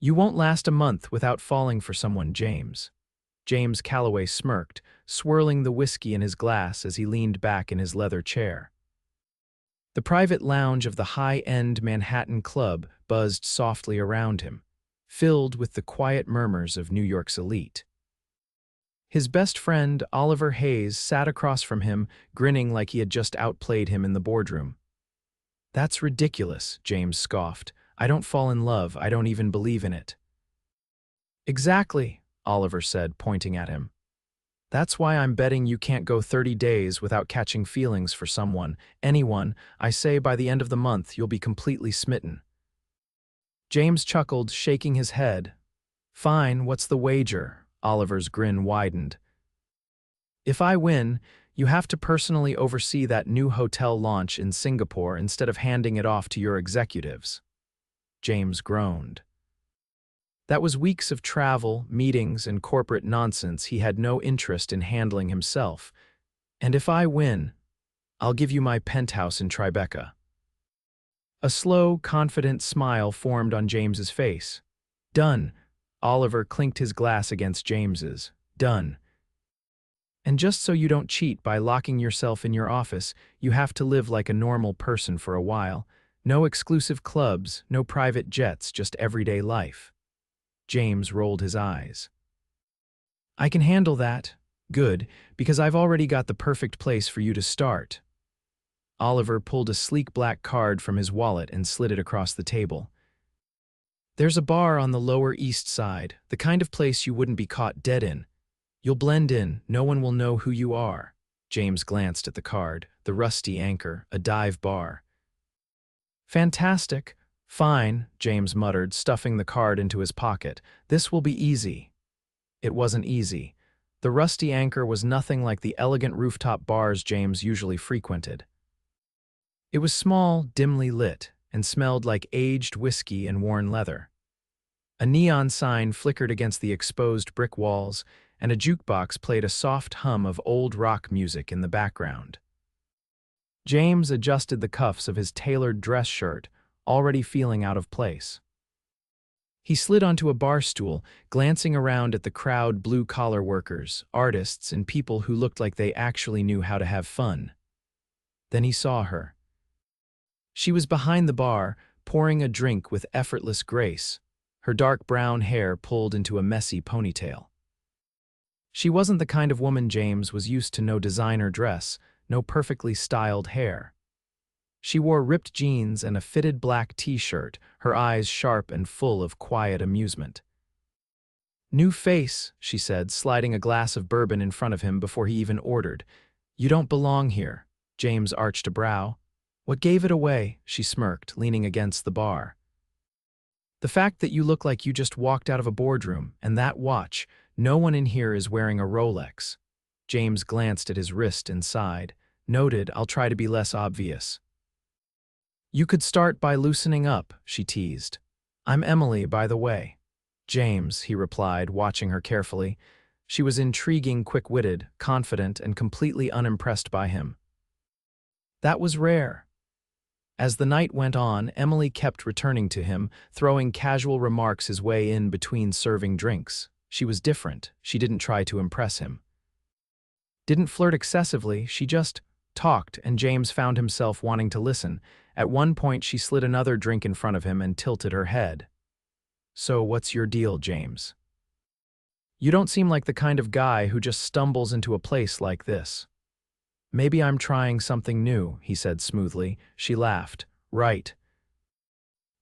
You won't last a month without falling for someone, James. James Calloway smirked, swirling the whiskey in his glass as he leaned back in his leather chair. The private lounge of the high-end Manhattan club buzzed softly around him, filled with the quiet murmurs of New York's elite. His best friend, Oliver Hayes, sat across from him, grinning like he had just outplayed him in the boardroom. "That's ridiculous," James scoffed. "I don't fall in love, I don't even believe in it." "Exactly," Oliver said, pointing at him. "That's why I'm betting you can't go 30 days without catching feelings for someone, anyone. I say by the end of the month you'll be completely smitten." James chuckled, shaking his head. "Fine, what's the wager?" Oliver's grin widened. "If I win, you have to personally oversee that new hotel launch in Singapore instead of handing it off to your executives." James groaned. That was weeks of travel, meetings, and corporate nonsense he had no interest in handling himself. "And if I win, I'll give you my penthouse in Tribeca." A slow, confident smile formed on James's face. "Done." Oliver clinked his glass against James's. "Done. And just so you don't cheat by locking yourself in your office, you have to live like a normal person for a while. No exclusive clubs, no private jets, just everyday life." James rolled his eyes. "I can handle that. Good, because I've already got the perfect place for you to start." Oliver pulled a sleek black card from his wallet and slid it across the table. "There's a bar on the Lower East Side, the kind of place you wouldn't be caught dead in. You'll blend in, no one will know who you are." James glanced at the card. "The Rusty Anchor, a dive bar." "Fantastic. Fine," James muttered, stuffing the card into his pocket. "This will be easy." It wasn't easy. The Rusty Anchor was nothing like the elegant rooftop bars James usually frequented. It was small, dimly lit, and smelled like aged whiskey and worn leather. A neon sign flickered against the exposed brick walls, and a jukebox played a soft hum of old rock music in the background. James adjusted the cuffs of his tailored dress shirt, already feeling out of place. He slid onto a bar stool, glancing around at the crowd: blue-collar workers, artists, and people who looked like they actually knew how to have fun. Then he saw her. She was behind the bar, pouring a drink with effortless grace, her dark brown hair pulled into a messy ponytail. She wasn't the kind of woman James was used to. No designer dress, no perfectly styled hair. She wore ripped jeans and a fitted black t-shirt, her eyes sharp and full of quiet amusement. "New face," she said, sliding a glass of bourbon in front of him before he even ordered. "You don't belong here." James arched a brow. "What gave it away?" she smirked, leaning against the bar. "The fact that you look like you just walked out of a boardroom, and that watch. No one in here is wearing a Rolex." James glanced at his wrist and sighed. "Noted, I'll try to be less obvious." "You could start by loosening up," she teased. "I'm Emily, by the way." "James," he replied, watching her carefully. She was intriguing, quick-witted, confident, and completely unimpressed by him. That was rare. As the night went on, Emily kept returning to him, throwing casual remarks his way in between serving drinks. She was different. She didn't try to impress him. Didn't flirt excessively, she just talked, and James found himself wanting to listen. At one point, she slid another drink in front of him and tilted her head. "So what's your deal, James? You don't seem like the kind of guy who just stumbles into a place like this." "Maybe I'm trying something new," he said smoothly. She laughed. "Right.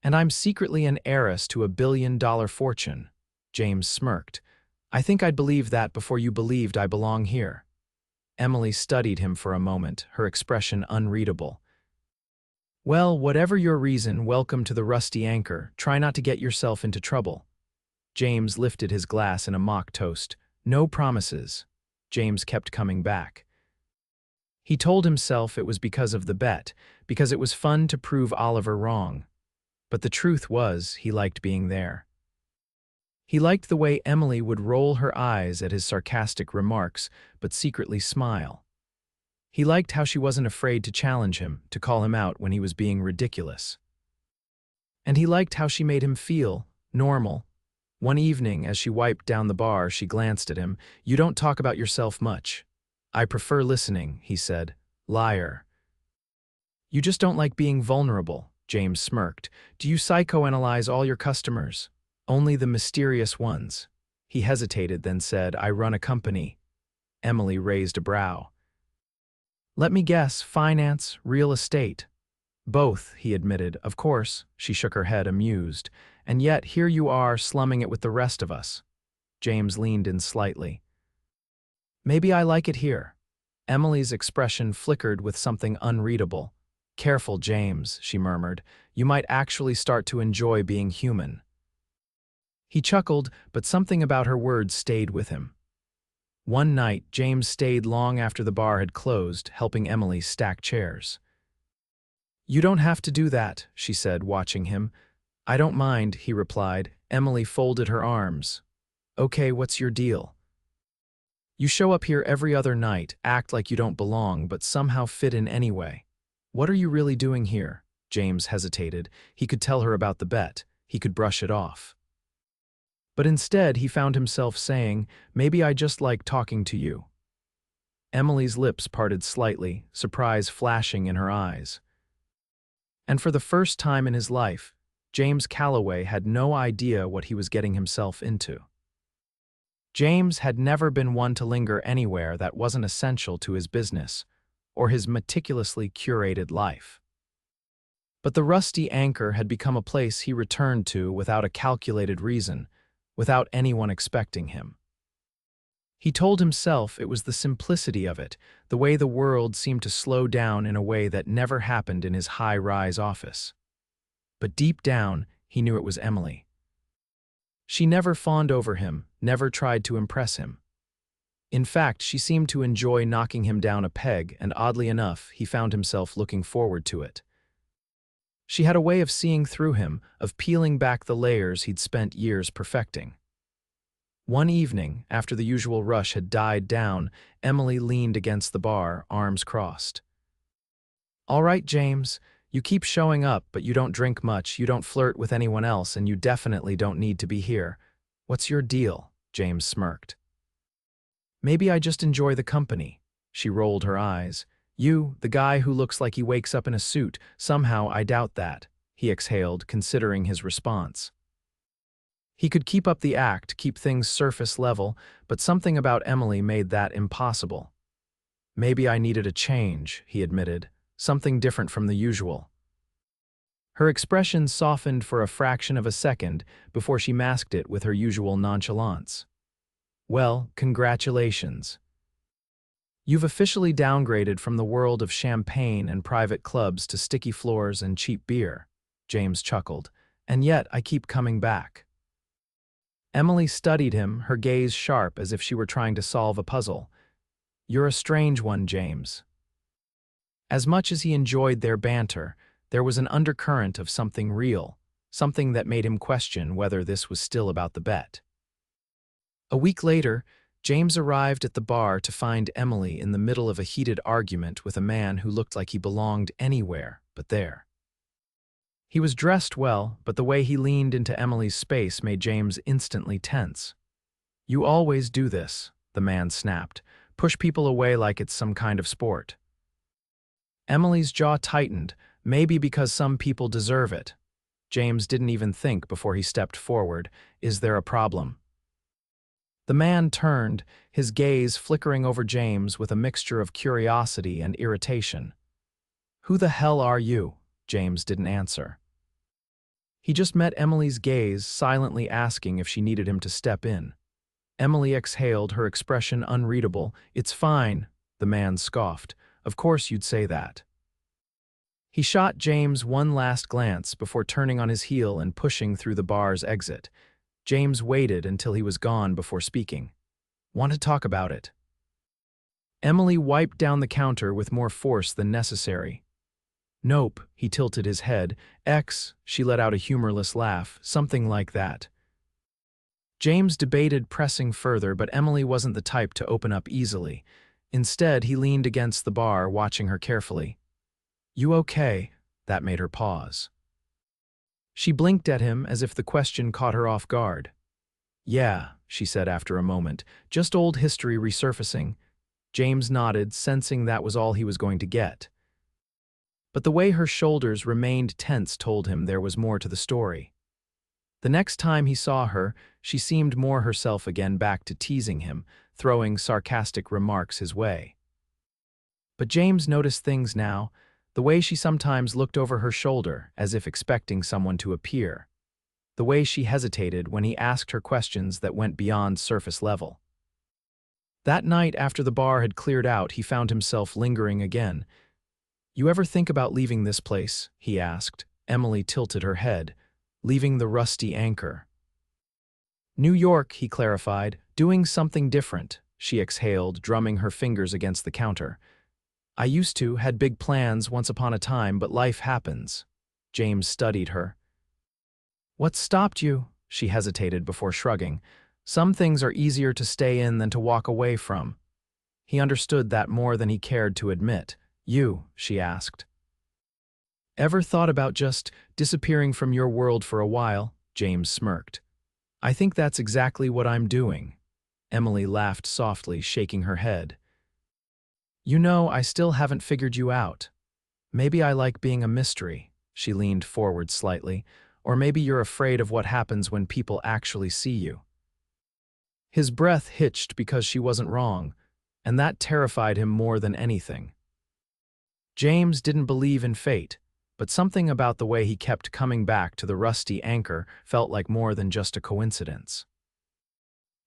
And I'm secretly an heiress to a $1 billion fortune." James smirked. "I think I'd believe that before you believed I belong here." Emily studied him for a moment, her expression unreadable. "Well, whatever your reason, welcome to the Rusty Anchor. Try not to get yourself into trouble." James lifted his glass in a mock toast. "No promises." James kept coming back. He told himself it was because of the bet, because it was fun to prove Oliver wrong. But the truth was, he liked being there. He liked the way Emily would roll her eyes at his sarcastic remarks, but secretly smile. He liked how she wasn't afraid to challenge him, to call him out when he was being ridiculous. And he liked how she made him feel normal, One evening, as she wiped down the bar, she glanced at him. "You don't talk about yourself much." "I prefer listening," he said. "Liar." "You just don't like being vulnerable," James smirked. "Do you psychoanalyze all your customers?" "Only the mysterious ones." He hesitated, then said, "I run a company." Emily raised a brow. "Let me guess, finance, real estate?" "Both," he admitted. "Of course," she shook her head, amused. "And yet, here you are, slumming it with the rest of us." James leaned in slightly. "Maybe I like it here." Emily's expression flickered with something unreadable. "Careful, James," she murmured. "You might actually start to enjoy being human." He chuckled, but something about her words stayed with him. One night, James stayed long after the bar had closed, helping Emily stack chairs. "You don't have to do that," she said, watching him. "I don't mind," he replied. Emily folded her arms. "Okay, what's your deal?" "You show up here every other night, act like you don't belong, but somehow fit in anyway." "What are you really doing here?" James hesitated. He could tell her about the bet. He could brush it off. But instead, he found himself saying, "Maybe I just like talking to you." Emily's lips parted slightly, surprise flashing in her eyes. And for the first time in his life, James Calloway had no idea what he was getting himself into. James had never been one to linger anywhere that wasn't essential to his business or his meticulously curated life. But the Rusty Anchor had become a place he returned to without a calculated reason, without anyone expecting him. He told himself it was the simplicity of it, the way the world seemed to slow down in a way that never happened in his high-rise office. But deep down, he knew it was Emily. She never fawned over him, never tried to impress him. In fact, she seemed to enjoy knocking him down a peg, and oddly enough, he found himself looking forward to it. She had a way of seeing through him, of peeling back the layers he'd spent years perfecting. One evening, after the usual rush had died down, Emily leaned against the bar, arms crossed. "All right, James, you keep showing up, but you don't drink much, you don't flirt with anyone else, and you definitely don't need to be here. What's your deal?" James smirked. "Maybe I just enjoy the company." She rolled her eyes. "You, the guy who looks like he wakes up in a suit, somehow I doubt that," he exhaled, considering his response. He could keep up the act, keep things surface level, but something about Emily made that impossible. "Maybe I needed a change," he admitted, "something different from the usual." Her expression softened for a fraction of a second before she masked it with her usual nonchalance. "Well, congratulations. You've officially downgraded from the world of champagne and private clubs to sticky floors and cheap beer," James chuckled. "And yet I keep coming back." Emily studied him, her gaze sharp as if she were trying to solve a puzzle. "You're a strange one, James." As much as he enjoyed their banter, there was an undercurrent of something real, something that made him question whether this was still about the bet. A week later, James arrived at the bar to find Emily in the middle of a heated argument with a man who looked like he belonged anywhere but there. He was dressed well, but the way he leaned into Emily's space made James instantly tense. "You always do this," the man snapped. "Push people away like it's some kind of sport." Emily's jaw tightened, maybe because some people deserve it. James didn't even think before he stepped forward. "Is there a problem?" The man turned, his gaze flickering over James with a mixture of curiosity and irritation. "Who the hell are you?" James didn't answer. He just met Emily's gaze, silently asking if she needed him to step in. Emily exhaled, her expression unreadable. "It's fine," the man scoffed. "Of course you'd say that." He shot James one last glance before turning on his heel and pushing through the bar's exit. James waited until he was gone before speaking. "Want to talk about it?" Emily wiped down the counter with more force than necessary. "Nope," he tilted his head. She let out a humorless laugh, "something like that." James debated pressing further, but Emily wasn't the type to open up easily. Instead, he leaned against the bar, watching her carefully. "You okay?" That made her pause. She blinked at him as if the question caught her off guard. Yeah, she said after a moment, just old history resurfacing. James nodded, sensing that was all he was going to get. But the way her shoulders remained tense told him there was more to the story. The next time he saw her, she seemed more herself again, back to teasing him, throwing sarcastic remarks his way. But James noticed things now, the way she sometimes looked over her shoulder as if expecting someone to appear, the way she hesitated when he asked her questions that went beyond surface level. That night after the bar had cleared out, he found himself lingering again. "You ever think about leaving this place?" he asked. Emily tilted her head. "Leaving the rusty anchor." "New York," he clarified. "Doing something different," she exhaled, drumming her fingers against the counter. "I used to, had big plans once upon a time, but life happens." James studied her. "What stopped you?" She hesitated before shrugging. "Some things are easier to stay in than to walk away from." He understood that more than he cared to admit. "You," she asked, "ever thought about just disappearing from your world for a while?" James smirked. "I think that's exactly what I'm doing." Emily laughed softly, shaking her head. "You know, I still haven't figured you out. Maybe I like being a mystery." She leaned forward slightly. "Or maybe you're afraid of what happens when people actually see you." His breath hitched because she wasn't wrong, and that terrified him more than anything. James didn't believe in fate, but something about the way he kept coming back to the rusty anchor felt like more than just a coincidence.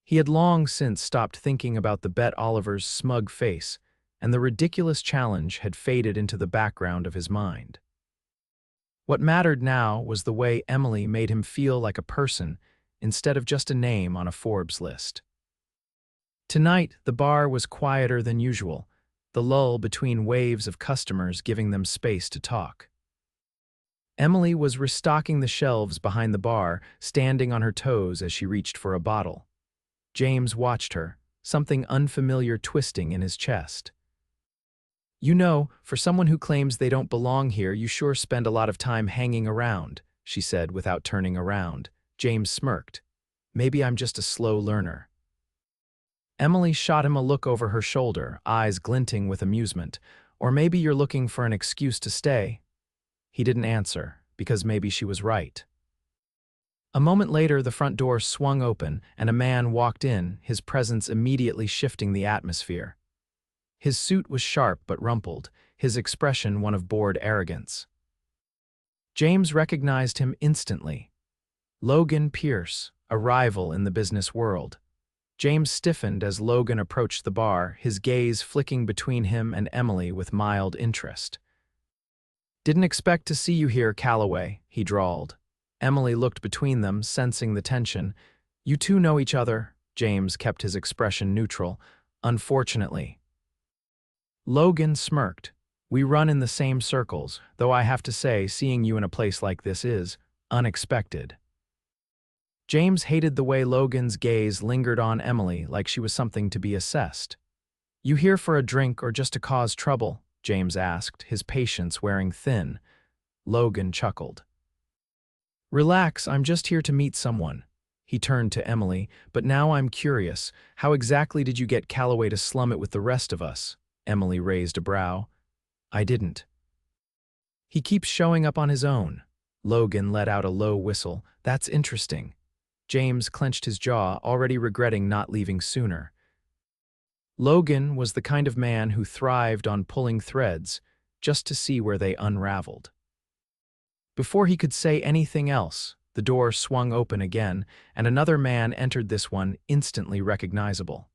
He had long since stopped thinking about the Bet Oliver's smug face, and the ridiculous challenge had faded into the background of his mind. What mattered now was the way Emily made him feel like a person instead of just a name on a Forbes list. Tonight, the bar was quieter than usual, the lull between waves of customers giving them space to talk. Emily was restocking the shelves behind the bar, standing on her toes as she reached for a bottle. James watched her, something unfamiliar twisting in his chest. "You know, for someone who claims they don't belong here, you sure spend a lot of time hanging around," she said without turning around. James smirked. "Maybe I'm just a slow learner." Emily shot him a look over her shoulder, eyes glinting with amusement. "Or maybe you're looking for an excuse to stay." He didn't answer, because maybe she was right. A moment later, the front door swung open, and a man walked in, his presence immediately shifting the atmosphere. His suit was sharp but rumpled, his expression one of bored arrogance. James recognized him instantly. Logan Pierce, a rival in the business world. James stiffened as Logan approached the bar, his gaze flicking between him and Emily with mild interest. "Didn't expect to see you here, Calloway," he drawled. Emily looked between them, sensing the tension. "You two know each other." James kept his expression neutral. "Unfortunately." Logan smirked. "We run in the same circles, though I have to say, seeing you in a place like this is unexpected." James hated the way Logan's gaze lingered on Emily like she was something to be assessed. "You here for a drink or just to cause trouble?" James asked, his patience wearing thin. Logan chuckled. "Relax, I'm just here to meet someone." He turned to Emily. "But now I'm curious, how exactly did you get Calloway to slum it with the rest of us?" Emily raised a brow. "I didn't. He keeps showing up on his own." Logan let out a low whistle. "That's interesting." James clenched his jaw, already regretting not leaving sooner. Logan was the kind of man who thrived on pulling threads just to see where they unraveled. Before he could say anything else, the door swung open again, and another man entered, this one instantly recognizable.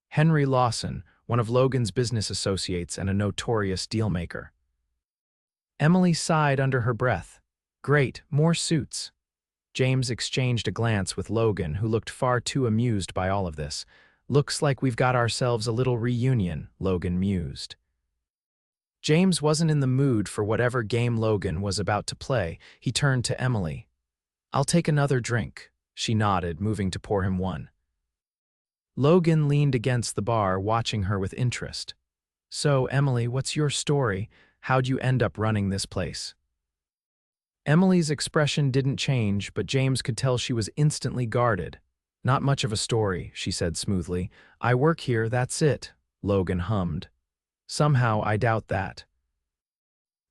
Henry Lawson, one of Logan's business associates and a notorious dealmaker. Emily sighed under her breath. "Great, more suits." James exchanged a glance with Logan, who looked far too amused by all of this. "Looks like we've got ourselves a little reunion," Logan mused. James wasn't in the mood for whatever game Logan was about to play. He turned to Emily. "I'll take another drink." She nodded, moving to pour him one. Logan leaned against the bar, watching her with interest. "So, Emily, what's your story? How'd you end up running this place?" Emily's expression didn't change, but James could tell she was instantly guarded. Not much of a story, she said smoothly. I work here, that's it, Logan hummed. Somehow I doubt that.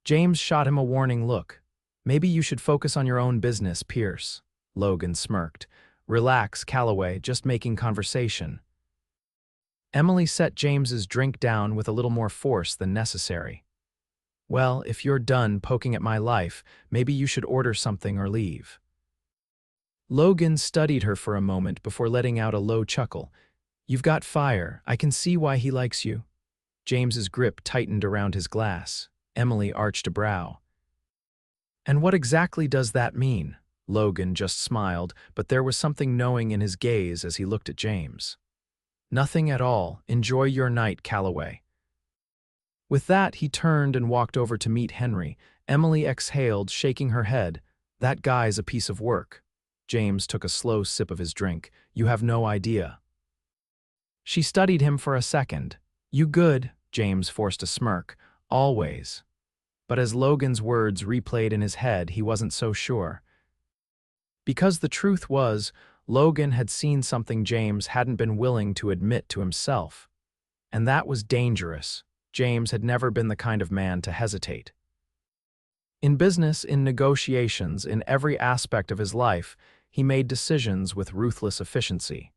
James shot him a warning look. Maybe you should focus on your own business, Pierce. Logan smirked. Relax, Calloway, just making conversation. Emily set James's drink down with a little more force than necessary. Well, if you're done poking at my life, maybe you should order something or leave. Logan studied her for a moment before letting out a low chuckle. You've got fire. I can see why he likes you. James's grip tightened around his glass. Emily arched a brow. And what exactly does that mean? Logan just smiled, but there was something knowing in his gaze as he looked at James. Nothing at all. Enjoy your night, Calloway. With that, he turned and walked over to meet Henry. Emily exhaled, shaking her head. That guy's a piece of work. James took a slow sip of his drink. You have no idea. She studied him for a second. You good? James forced a smirk. Always. But as Logan's words replayed in his head, he wasn't so sure. Because the truth was, Logan had seen something James hadn't been willing to admit to himself. And that was dangerous. James had never been the kind of man to hesitate. In business, in negotiations, in every aspect of his life, he made decisions with ruthless efficiency.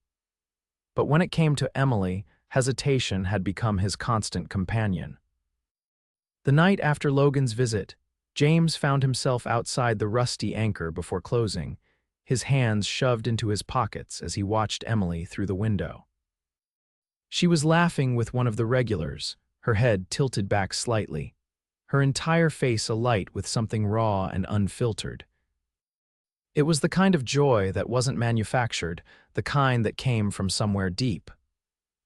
But when it came to Emily, hesitation had become his constant companion. The night after Logan's visit, James found himself outside the Rusty Anchor before closing, his hands shoved into his pockets as he watched Emily through the window. She was laughing with one of the regulars, her head tilted back slightly, her entire face alight with something raw and unfiltered. It was the kind of joy that wasn't manufactured, the kind that came from somewhere deep,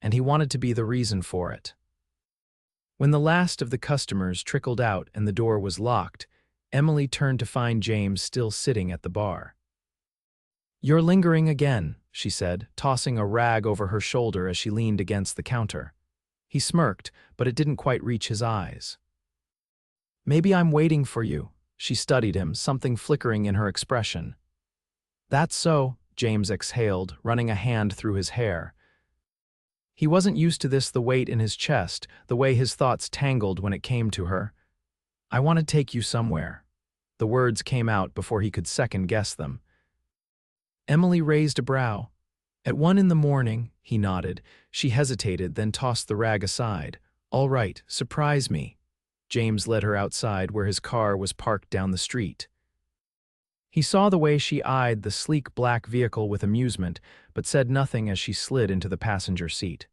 and he wanted to be the reason for it. When the last of the customers trickled out and the door was locked, Emily turned to find James still sitting at the bar. You're lingering again, she said, tossing a rag over her shoulder as she leaned against the counter. He smirked, but it didn't quite reach his eyes. Maybe I'm waiting for you, she studied him, something flickering in her expression. That's so, James exhaled, running a hand through his hair. He wasn't used to this, the weight in his chest, the way his thoughts tangled when it came to her. I want to take you somewhere. The words came out before he could second-guess them. Emily raised a brow. At 1 a.m, he nodded. She hesitated, then tossed the rag aside. All right, surprise me. James led her outside where his car was parked down the street. He saw the way she eyed the sleek black vehicle with amusement, but said nothing as she slid into the passenger seat.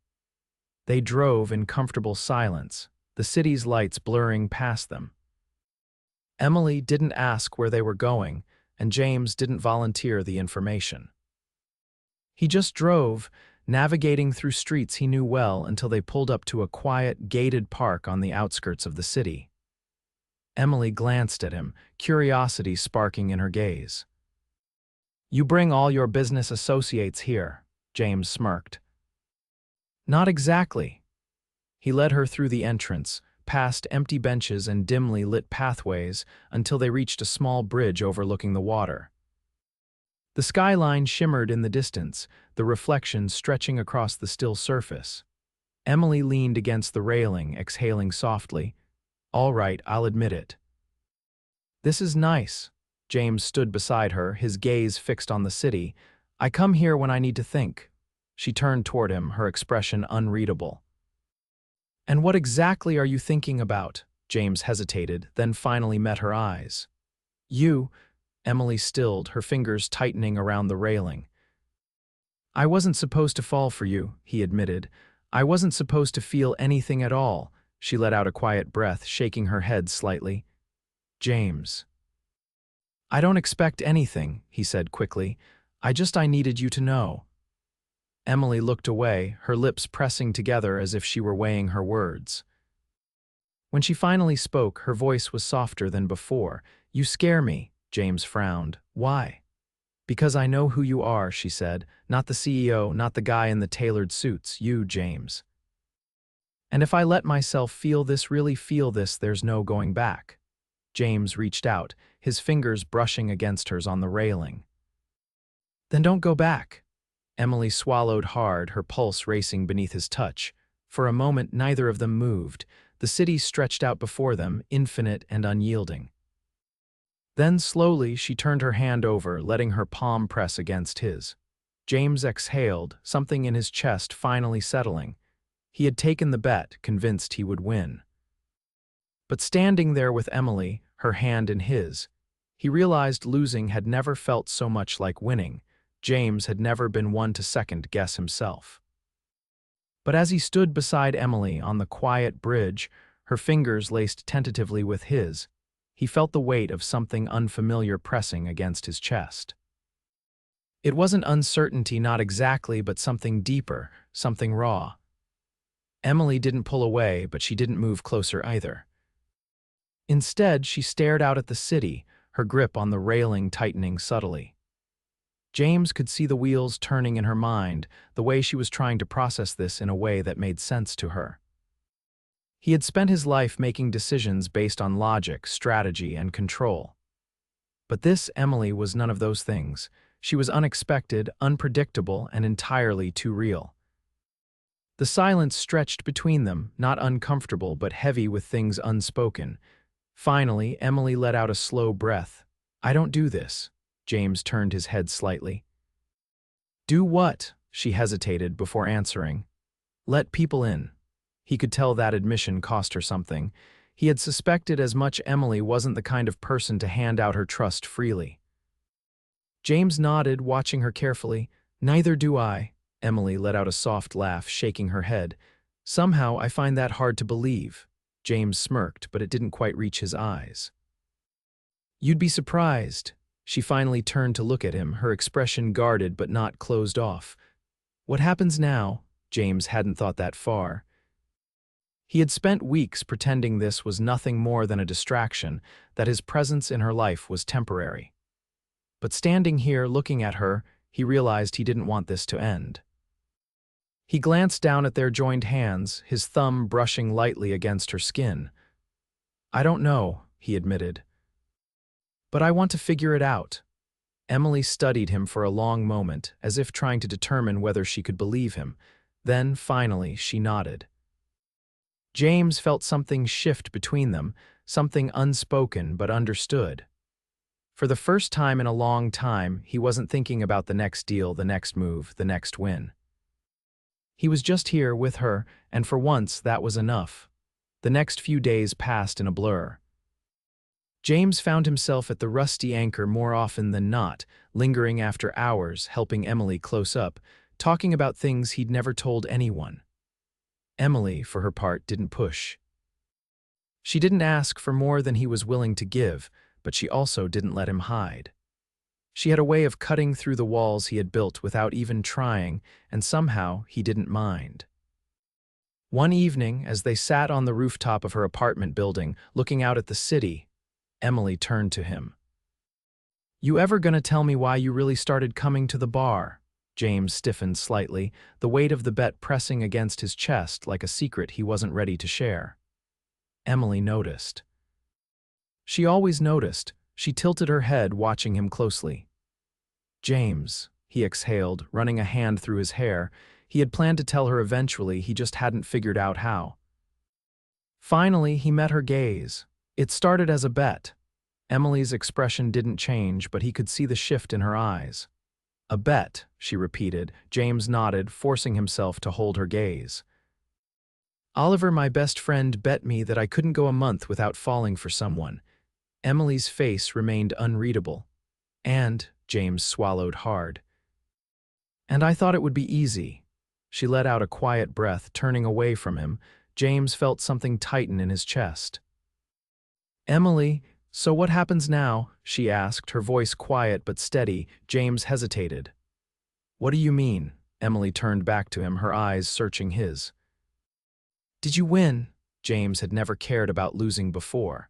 They drove in comfortable silence, the city's lights blurring past them. Emily didn't ask where they were going, and James didn't volunteer the information. He just drove, navigating through streets he knew well until they pulled up to a quiet, gated park on the outskirts of the city. Emily glanced at him, curiosity sparking in her gaze. You bring all your business associates here, James smirked. Not exactly. He led her through the entrance, past empty benches and dimly lit pathways until they reached a small bridge overlooking the water. The skyline shimmered in the distance, the reflection stretching across the still surface. Emily leaned against the railing, exhaling softly. All right, I'll admit it. This is nice. James stood beside her, his gaze fixed on the city. I come here when I need to think. She turned toward him, her expression unreadable. And what exactly are you thinking about? James hesitated, then finally met her eyes. You, Emily stilled, her fingers tightening around the railing. I wasn't supposed to fall for you, he admitted. I wasn't supposed to feel anything at all. She let out a quiet breath, shaking her head slightly. James. I don't expect anything, he said quickly. I needed you to know. Emily looked away, her lips pressing together as if she were weighing her words. When she finally spoke, her voice was softer than before. You scare me, James frowned. Why? Because I know who you are, she said. Not the CEO, not the guy in the tailored suits, you, James. And if I let myself really feel this, there's no going back. James reached out, his fingers brushing against hers on the railing. Then don't go back. Emily swallowed hard, her pulse racing beneath his touch. For a moment, neither of them moved. The city stretched out before them, infinite and unyielding. Then, slowly, she turned her hand over, letting her palm press against his. James exhaled, something in his chest finally settling. He had taken the bet, convinced he would win. But standing there with Emily, her hand in his, he realized losing had never felt so much like winning. James had never been one to second-guess himself. But as he stood beside Emily on the quiet bridge, her fingers laced tentatively with his, he felt the weight of something unfamiliar pressing against his chest. It wasn't uncertainty, not exactly, but something deeper, something raw. Emily didn't pull away, but she didn't move closer either. Instead, she stared out at the city, her grip on the railing tightening subtly. James could see the wheels turning in her mind, the way she was trying to process this in a way that made sense to her. He had spent his life making decisions based on logic, strategy, and control. But this Emily was none of those things. She was unexpected, unpredictable, and entirely too real. The silence stretched between them, not uncomfortable but heavy with things unspoken. Finally, Emily let out a slow breath. "I don't do this." James turned his head slightly. "Do what?" She hesitated before answering. "Let people in." He could tell that admission cost her something. He had suspected as much. Emily wasn't the kind of person to hand out her trust freely. James nodded, watching her carefully. "Neither do I." Emily let out a soft laugh, shaking her head. "Somehow I find that hard to believe." James smirked, but it didn't quite reach his eyes. "You'd be surprised." She finally turned to look at him, her expression guarded but not closed off. "What happens now?" James hadn't thought that far. He had spent weeks pretending this was nothing more than a distraction, that his presence in her life was temporary. But standing here looking at her, he realized he didn't want this to end. He glanced down at their joined hands, his thumb brushing lightly against her skin. "I don't know," he admitted. "But I want to figure it out." Emily studied him for a long moment, as if trying to determine whether she could believe him. Then, finally, she nodded. James felt something shift between them, something unspoken but understood. For the first time in a long time, he wasn't thinking about the next deal, the next move, the next win. He was just here with her, and for once that was enough. The next few days passed in a blur. James found himself at the rusty anchor more often than not, lingering after hours, helping Emily close up, talking about things he'd never told anyone. Emily, for her part, didn't push. She didn't ask for more than he was willing to give, but she also didn't let him hide. She had a way of cutting through the walls he had built without even trying, and somehow he didn't mind. One evening, as they sat on the rooftop of her apartment building, looking out at the city, Emily turned to him. "You ever gonna tell me why you really started coming to the bar?" James stiffened slightly, the weight of the bet pressing against his chest like a secret he wasn't ready to share. Emily noticed. She always noticed. She tilted her head, watching him closely. "James," he exhaled, running a hand through his hair. He had planned to tell her eventually, he just hadn't figured out how. Finally, he met her gaze. It started as a bet. Emily's expression didn't change, but he could see the shift in her eyes. "A bet," she repeated. James nodded, forcing himself to hold her gaze. "Oliver, my best friend, bet me that I couldn't go a month without falling for someone." Emily's face remained unreadable. "And," James swallowed hard. "And I thought it would be easy." She let out a quiet breath, turning away from him. James felt something tighten in his chest. "Emily, so what happens now?" she asked, her voice quiet but steady. James hesitated. "What do you mean?" Emily turned back to him, her eyes searching his. "Did you win?" James had never cared about losing before.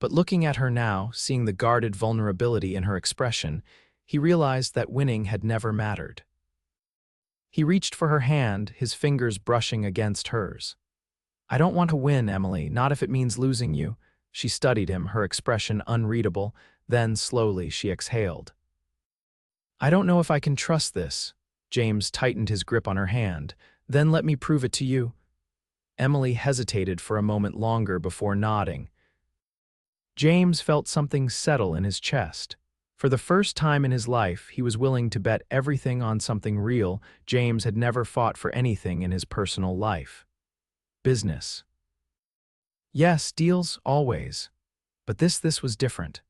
But looking at her now, seeing the guarded vulnerability in her expression, he realized that winning had never mattered. He reached for her hand, his fingers brushing against hers. "I don't want to win, Emily, not if it means losing you." She studied him, her expression unreadable. Then, slowly, she exhaled. "I don't know if I can trust this." James tightened his grip on her hand. Then let me prove it to you. Emily hesitated for a moment longer before nodding. James felt something settle in his chest. For the first time in his life, he was willing to bet everything on something real. James had never fought for anything in his personal life. Business. Yes, deals, always. But this was different.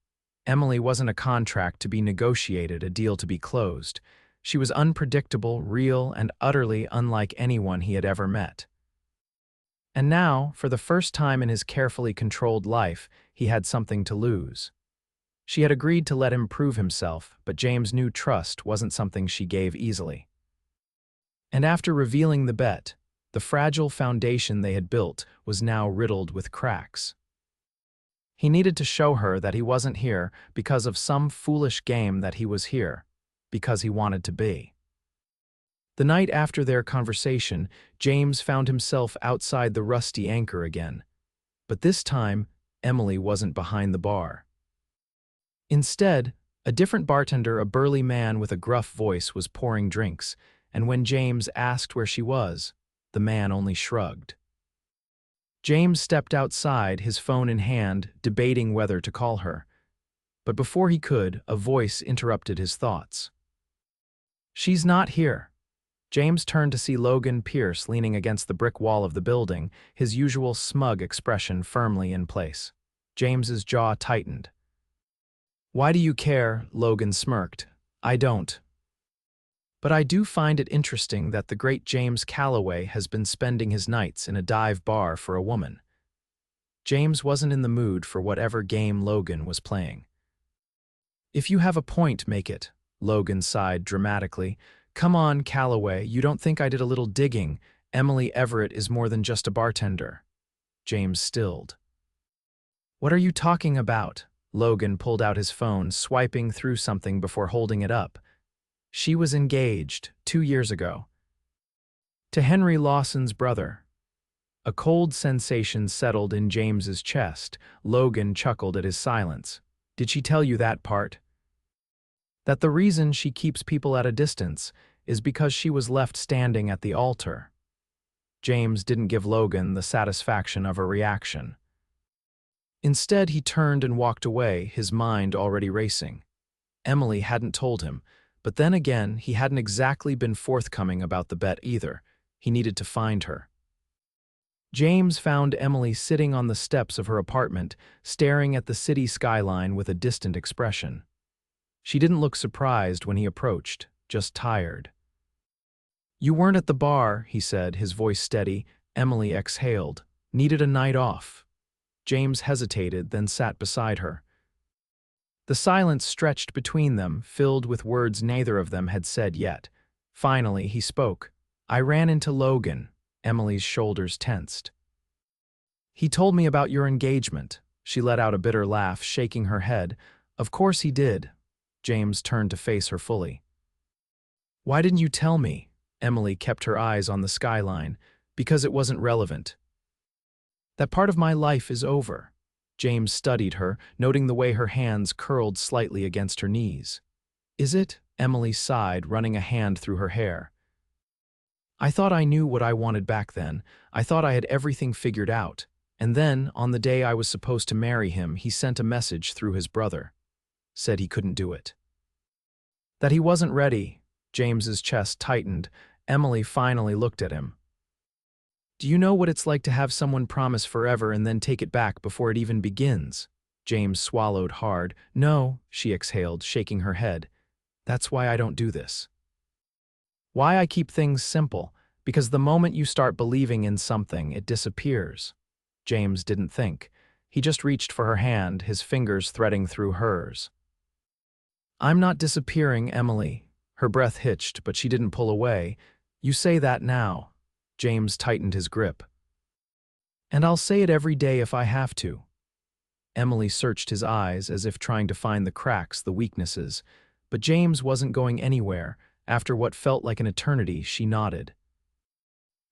Emily wasn't a contract to be negotiated, a deal to be closed. She was unpredictable, real, and utterly unlike anyone he had ever met. And now, for the first time in his carefully controlled life, he had something to lose. She had agreed to let him prove himself, but James knew trust wasn't something she gave easily. And after revealing the bet, the fragile foundation they had built was now riddled with cracks. He needed to show her that he wasn't here because of some foolish game, that he was here because he wanted to be. The night after their conversation, James found himself outside the Rusty Anchor again. But this time, Emily wasn't behind the bar. Instead, a different bartender, a burly man with a gruff voice, was pouring drinks, and when James asked where she was, the man only shrugged. James stepped outside, his phone in hand, debating whether to call her. But before he could, a voice interrupted his thoughts. "She's not here." James turned to see Logan Pierce leaning against the brick wall of the building, his usual smug expression firmly in place. James's jaw tightened. "Why do you care?" Logan smirked. "I don't. But I do find it interesting that the great James Calloway has been spending his nights in a dive bar for a woman." James wasn't in the mood for whatever game Logan was playing. "If you have a point, make it," Logan sighed dramatically. "Come on, Calloway, you don't think I did a little digging? Emily Everett is more than just a bartender." James stilled. "What are you talking about?" Logan pulled out his phone, swiping through something before holding it up. "She was engaged 2 years ago. To Henry Lawson's brother." A cold sensation settled in James's chest. Logan chuckled at his silence. "Did she tell you that part? That the reason she keeps people at a distance is because she was left standing at the altar?" James didn't give Logan the satisfaction of a reaction. Instead, he turned and walked away, his mind already racing. Emily hadn't told him, but then again, he hadn't exactly been forthcoming about the bet either. He needed to find her. James found Emily sitting on the steps of her apartment, staring at the city skyline with a distant expression. She didn't look surprised when he approached, just tired. "You weren't at the bar," he said, his voice steady. Emily exhaled. "Needed a night off." James hesitated, then sat beside her. The silence stretched between them, filled with words neither of them had said yet. Finally, he spoke. "I ran into Logan." Emily's shoulders tensed. "He told me about your engagement." She let out a bitter laugh, shaking her head. "Of course he did." James turned to face her fully. "Why didn't you tell me?" Emily kept her eyes on the skyline. "Because it wasn't relevant. That part of my life is over." James studied her, noting the way her hands curled slightly against her knees. "Is it?" Emily sighed, running a hand through her hair. "I thought I knew what I wanted back then. I thought I had everything figured out. And then, on the day I was supposed to marry him, he sent a message through his brother. Said he couldn't do it. That he wasn't ready." James's chest tightened. Emily finally looked at him. "Do you know what it's like to have someone promise forever and then take it back before it even begins?" James swallowed hard. "No," she exhaled, shaking her head. "That's why I don't do this. Why I keep things simple, because the moment you start believing in something, it disappears." James didn't think. He just reached for her hand, his fingers threading through hers. "I'm not disappearing, Emily." Her breath hitched, but she didn't pull away. "You say that now." James tightened his grip. "And I'll say it every day if I have to." Emily searched his eyes as if trying to find the cracks, the weaknesses. But James wasn't going anywhere. After what felt like an eternity, she nodded.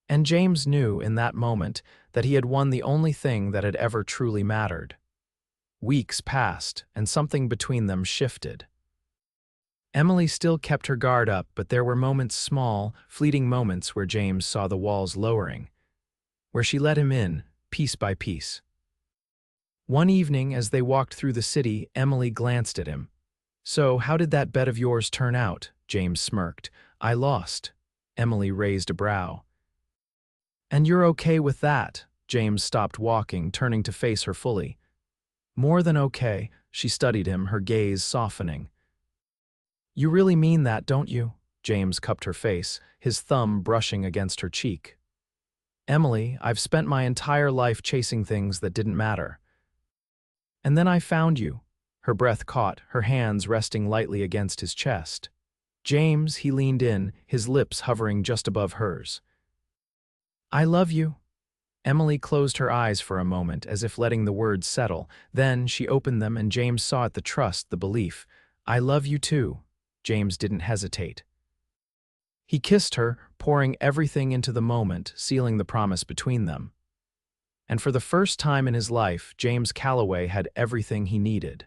And James knew in that moment that he had won the only thing that had ever truly mattered. Weeks passed, and something between them shifted. Emily still kept her guard up, but there were moments, small, fleeting moments, where James saw the walls lowering, where she let him in, piece by piece. One evening, as they walked through the city, Emily glanced at him. "So, how did that bet of yours turn out?" James smirked. "I lost." Emily raised a brow. "And you're okay with that?" James stopped walking, turning to face her fully. "More than okay." She studied him, her gaze softening. "You really mean that, don't you?" James cupped her face, his thumb brushing against her cheek. "Emily, I've spent my entire life chasing things that didn't matter. And then I found you." Her breath caught, her hands resting lightly against his chest. "James," he leaned in, his lips hovering just above hers. "I love you." Emily closed her eyes for a moment, as if letting the words settle. Then she opened them, and James saw it, the trust, the belief. "I love you too." James didn't hesitate. He kissed her, pouring everything into the moment, sealing the promise between them. And for the first time in his life, James Calloway had everything he needed.